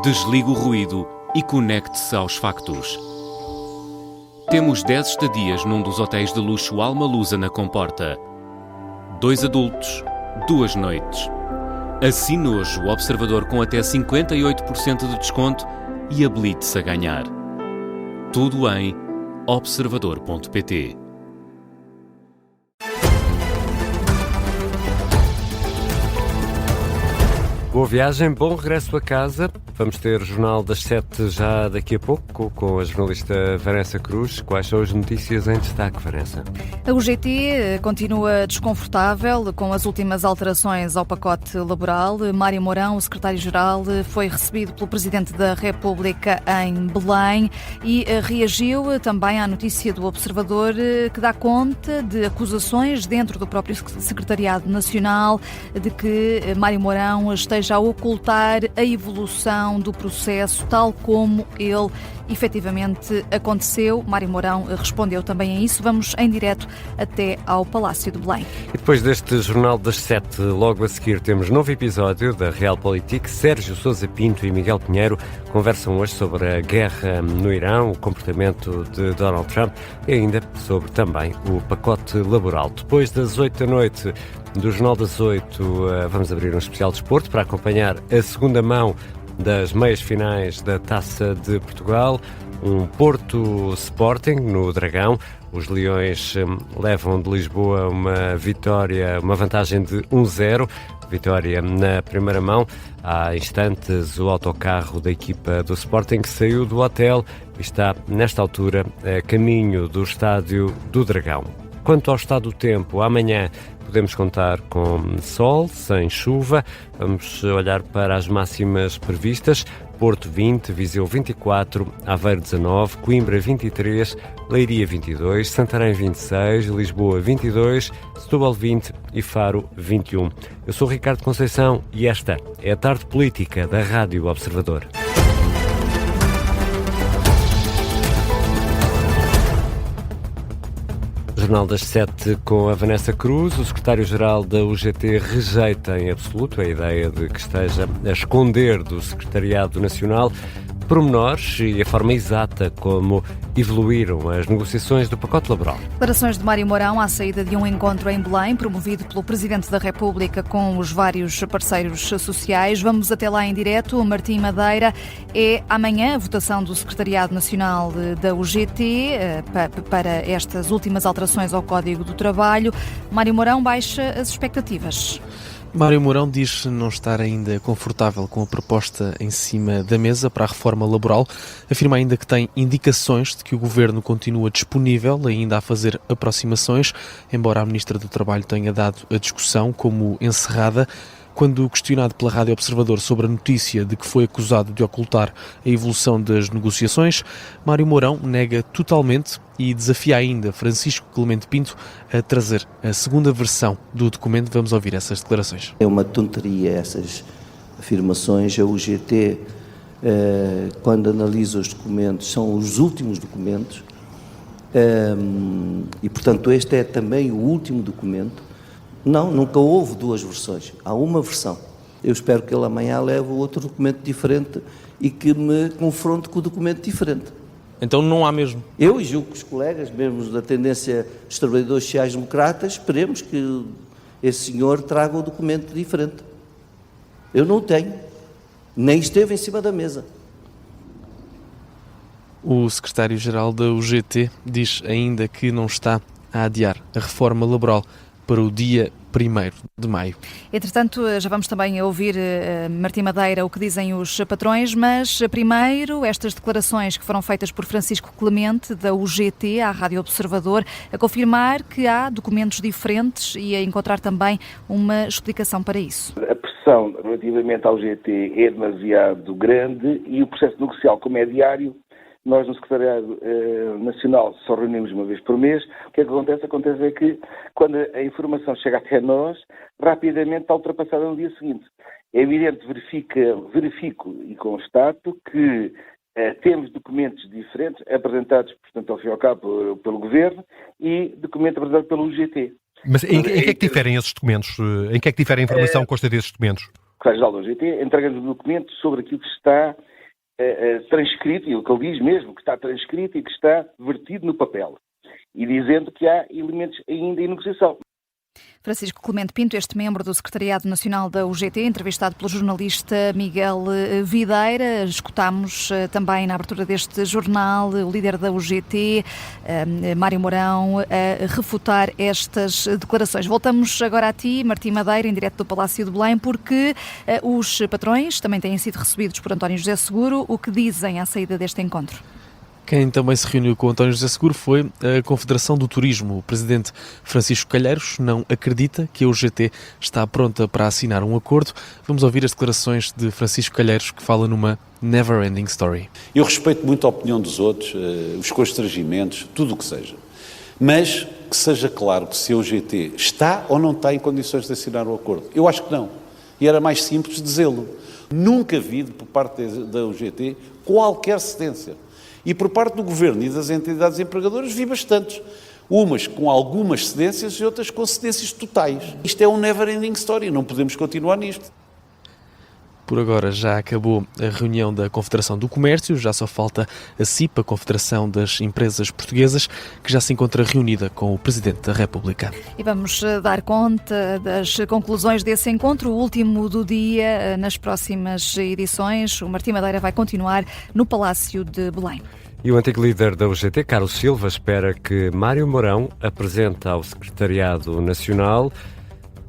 Desligue o ruído e conecte-se aos factos. Temos 10 estadias num dos hotéis de luxo Alma Lusa na Comporta. 2 adultos, 2 noites. Assine hoje o Observador com até 58% de desconto e habilite-se a ganhar. Tudo em observador.pt. Boa viagem, bom regresso a casa. Vamos ter Jornal das 7 já daqui a pouco com a jornalista Vanessa Cruz. Quais são as notícias em destaque, Vanessa? A UGT continua desconfortável com as últimas alterações ao pacote laboral. Mário Mourão, o secretário-geral, foi recebido pelo Presidente da República em Belém e reagiu também à notícia do Observador que dá conta de acusações dentro do próprio Secretariado Nacional de que Mário Mourão esteja a ocultar a evolução do processo, tal como ele efetivamente aconteceu. Mário Mourão respondeu também a isso. Vamos em direto até ao Palácio de Belém. E depois deste Jornal das 7, logo a seguir temos novo episódio da Realpolitik. Sérgio Sousa Pinto e Miguel Pinheiro conversam hoje sobre a guerra no Irão, o comportamento de Donald Trump e ainda sobre também o pacote laboral. Depois das 8 da noite, do Jornal das 8, vamos abrir um especial de desporto para acompanhar a segunda mão das meias finais da Taça de Portugal, um Porto Sporting no Dragão. Os Leões levam de Lisboa uma vitória, uma vantagem de 1-0, vitória na primeira mão. Há instantes o autocarro da equipa do Sporting saiu do hotel e está nesta altura a caminho do estádio do Dragão. Quanto ao estado do tempo, amanhã podemos contar com sol, sem chuva. Vamos olhar para as máximas previstas. Porto 20, Viseu 24, Aveiro 19, Coimbra 23, Leiria 22, Santarém 26, Lisboa 22, Setúbal 20 e Faro 21. Eu sou Ricardo Conceição e esta é a Tarde Política da Rádio Observador. Jornal das 7 com a Vanessa Cruz. O secretário-geral da UGT rejeita em absoluto a ideia de que esteja a esconder do Secretariado Nacional pormenores e a forma exata como evoluíram as negociações do pacote laboral. Declarações de Mário Mourão à saída de um encontro em Belém, promovido pelo Presidente da República com os vários parceiros sociais. Vamos até lá em direto. Martim Madeira, é amanhã a votação do Secretariado Nacional da UGT para estas últimas alterações ao Código do Trabalho. Mário Mourão baixa as expectativas. Mário Mourão diz não estar ainda confortável com a proposta em cima da mesa para a reforma laboral. Afirma ainda que tem indicações de que o Governo continua disponível ainda a fazer aproximações, embora a Ministra do Trabalho tenha dado a discussão como encerrada. Quando questionado pela Rádio Observador sobre a notícia de que foi acusado de ocultar a evolução das negociações, Mário Mourão nega totalmente e desafia ainda Francisco Clemente Pinto a trazer a segunda versão do documento. Vamos ouvir essas declarações. É uma tonteria essas afirmações. A UGT, quando analisa os documentos, são os últimos documentos e, portanto, este é também o último documento. Não, nunca houve duas versões. Há uma versão. Eu espero que ele amanhã leve outro documento diferente e que me confronte com o documento diferente. Então não há mesmo? Eu e julgo que os colegas, mesmo da tendência dos trabalhadores sociais-democratas, esperemos que esse senhor traga um documento diferente. Eu não o tenho. Nem esteve em cima da mesa. O secretário-geral da UGT diz ainda que não está a adiar a reforma laboral para o dia 1º de maio. Entretanto, já vamos também ouvir Martim Madeira o que dizem os patrões, mas primeiro estas declarações que foram feitas por Francisco Clemente da UGT à Rádio Observador a confirmar que há documentos diferentes e a encontrar também uma explicação para isso. A pressão relativamente ao UGT é demasiado grande e o processo negocial, como é diário, nós no Secretariado Nacional só reunimos uma vez por mês. O que é que acontece? Acontece é que quando a informação chega até nós, rapidamente está ultrapassada no dia seguinte. É evidente, verifico e constato que temos documentos diferentes apresentados, portanto, ao fim e ao cabo, pelo Governo e documento apresentado pelo UGT. Mas em que é que diferem esses documentos? Em que é que difere a informação que consta desses documentos? O Secretário-Geral do UGT entrega-nos um documento sobre aquilo que está transcrito, e o que ele diz mesmo, que está transcrito e que está vertido no papel, e dizendo que há elementos ainda em negociação. Francisco Clemente Pinto, este membro do Secretariado Nacional da UGT, entrevistado pelo jornalista Miguel Videira. Escutámos também na abertura deste jornal o líder da UGT, Mário Mourão, a refutar estas declarações. Voltamos agora a ti, Martim Madeira, em direto do Palácio de Belém, porque os patrões também têm sido recebidos por António José Seguro. O que dizem à saída deste encontro? Quem também se reuniu com António José Seguro foi a Confederação do Turismo. O presidente Francisco Calheiros não acredita que a UGT está pronta para assinar um acordo. Vamos ouvir as declarações de Francisco Calheiros, que fala numa never-ending story. Eu respeito muito a opinião dos outros, os constrangimentos, tudo o que seja. Mas que seja claro que se a UGT está ou não está em condições de assinar o acordo. Eu acho que não. E era mais simples dizê-lo. Nunca vi, por parte da UGT, qualquer cedência. E por parte do Governo e das entidades empregadoras vi bastantes. Umas com algumas cedências e outras com cedências totais. Isto é um never-ending story, não podemos continuar nisto. Por agora já acabou a reunião da Confederação do Comércio, já só falta a CIP, a Confederação das Empresas Portuguesas, que já se encontra reunida com o Presidente da República. E vamos dar conta das conclusões desse encontro, o último do dia, nas próximas edições. O Martim Madeira vai continuar no Palácio de Belém. E o antigo líder da UGT, Carlos Silva, espera que Mário Mourão apresente ao Secretariado Nacional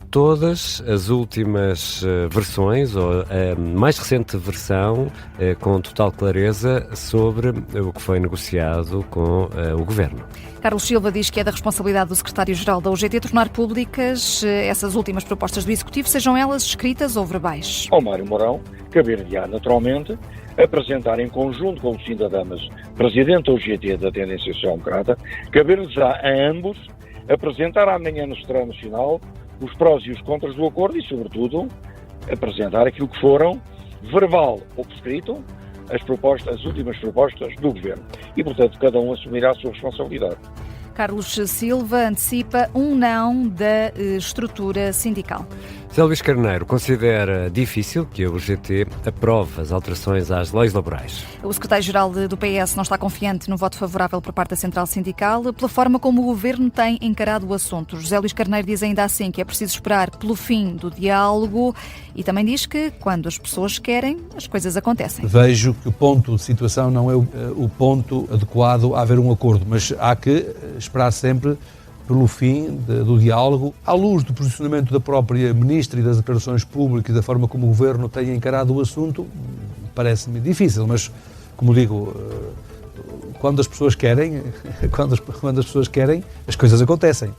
todas as últimas versões, ou a mais recente versão, com total clareza sobre o que foi negociado com o Governo. Carlos Silva diz que é da responsabilidade do Secretário-Geral da UGT tornar públicas essas últimas propostas do Executivo, sejam elas escritas ou verbais. Ao Mário Mourão, caber-lhe-á naturalmente apresentar em conjunto com o Lucinda Damas, Presidente da UGT da Tendência Social Democrata, caber-lhes-á a ambos apresentar amanhã no Secretariado Nacional os prós e os contras do acordo e, sobretudo, apresentar aquilo que foram, verbal ou por escrito, as últimas propostas do Governo. E, portanto, cada um assumirá a sua responsabilidade. Carlos Silva antecipa um não da estrutura sindical. José Luís Carneiro considera difícil que a UGT aprove as alterações às leis laborais. O secretário-geral do PS não está confiante no voto favorável por parte da Central Sindical pela forma como o Governo tem encarado o assunto. José Luís Carneiro diz ainda assim que é preciso esperar pelo fim do diálogo e também diz que quando as pessoas querem, as coisas acontecem. Vejo que o ponto de situação não é o ponto adequado a haver um acordo, mas há que esperar sempre pelo fim do diálogo, à luz do posicionamento da própria Ministra e das declarações públicas e da forma como o Governo tem encarado o assunto, parece-me difícil, mas, como digo, quando as pessoas querem, as coisas acontecem.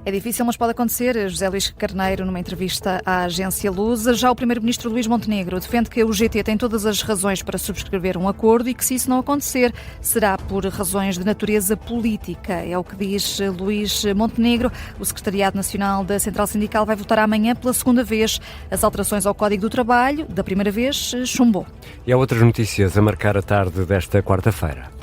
É difícil, mas pode acontecer. José Luís Carneiro, numa entrevista à agência Lusa. Já o primeiro-ministro Luís Montenegro defende que a UGT tem todas as razões para subscrever um acordo e que, se isso não acontecer, será por razões de natureza política. É o que diz Luís Montenegro. O Secretariado Nacional da Central Sindical vai votar amanhã pela segunda vez as alterações ao Código do Trabalho. Da primeira vez, chumbou. E há outras notícias a marcar a tarde desta quarta-feira.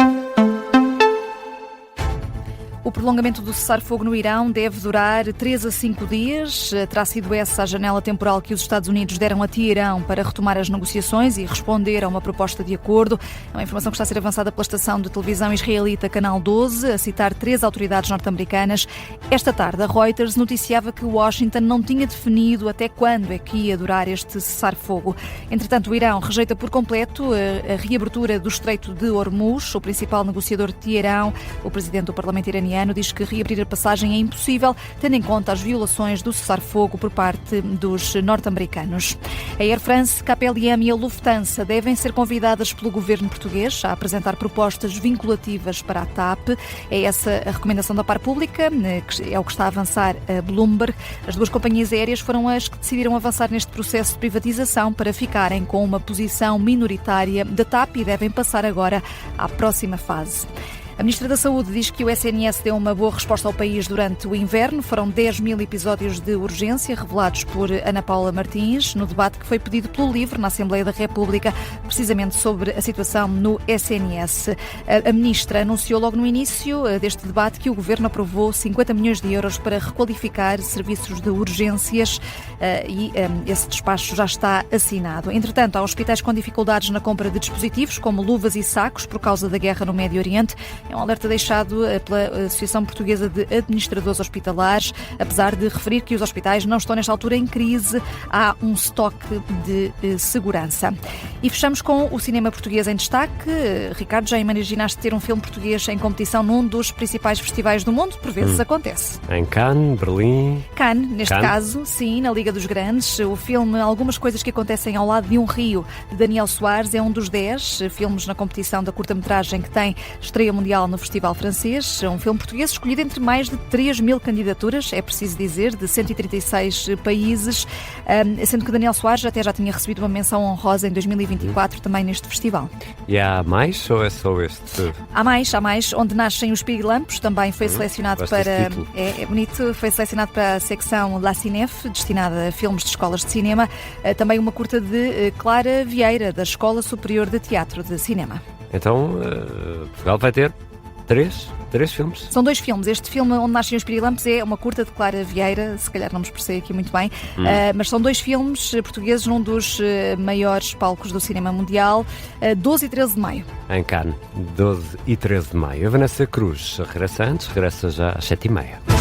O prolongamento do cessar-fogo no Irão deve durar 3 a 5 dias. Terá sido essa a janela temporal que os Estados Unidos deram a Teherão para retomar as negociações e responder a uma proposta de acordo. É uma informação que está a ser avançada pela estação de televisão israelita Canal 12, a citar 3 autoridades norte-americanas. Esta tarde, a Reuters noticiava que Washington não tinha definido até quando é que ia durar este cessar-fogo. Entretanto, o Irão rejeita por completo a reabertura do Estreito de Hormuz. O principal negociador de Teherão, o presidente do Parlamento iraniano, diz que reabrir a passagem é impossível, tendo em conta as violações do cessar-fogo por parte dos norte-americanos. A Air France, KLM e a Lufthansa devem ser convidadas pelo governo português a apresentar propostas vinculativas para a TAP. É essa a recomendação da parte pública, é o que está a avançar a Bloomberg. As duas companhias aéreas foram as que decidiram avançar neste processo de privatização para ficarem com uma posição minoritária da TAP e devem passar agora à próxima fase. A Ministra da Saúde diz que o SNS deu uma boa resposta ao país durante o inverno. Foram 10.000 episódios de urgência revelados por Ana Paula Martins no debate que foi pedido pelo LIVRE na Assembleia da República, precisamente sobre a situação no SNS. A Ministra anunciou logo no início deste debate que o Governo aprovou 50 milhões de euros para requalificar serviços de urgências e esse despacho já está assinado. Entretanto, há hospitais com dificuldades na compra de dispositivos, como luvas e sacos, por causa da guerra no Médio Oriente. É um alerta deixado pela Associação Portuguesa de Administradores Hospitalares, apesar de referir que os hospitais não estão nesta altura em crise, há um estoque de segurança. E fechamos com o cinema português em destaque. Ricardo, já imaginaste ter um filme português em competição num dos principais festivais do mundo? Por vezes acontece. Em Cannes, Berlim... Cannes, neste caso, sim, na Liga dos Grandes. O filme Algumas Coisas que Acontecem ao Lado de um Rio, de Daniel Soares, é um dos 10 filmes na competição da curta-metragem que tem estreia mundial no Festival Francês. É um filme português escolhido entre mais de 3.000 candidaturas, é preciso dizer, de 136 países, sendo que Daniel Soares até já tinha recebido uma menção honrosa em 2024 também neste festival. E há mais ou é só este? Há mais. Onde Nascem os Pirilampos também foi selecionado para... É bonito, foi selecionado para a secção La Cinef, destinada a filmes de escolas de cinema. Também uma curta de Clara Vieira, da Escola Superior de Teatro de Cinema. Então, Portugal vai ter três filmes? São 2 filmes. Este filme, Onde Nascem os Pirilampos, é uma curta de Clara Vieira, se calhar não me expressei aqui muito bem, mas são 2 filmes portugueses num dos maiores palcos do cinema mundial, 12 e 13 de maio. Em Cannes, 12 e 13 de maio. A Vanessa Cruz regressa já às 7h30.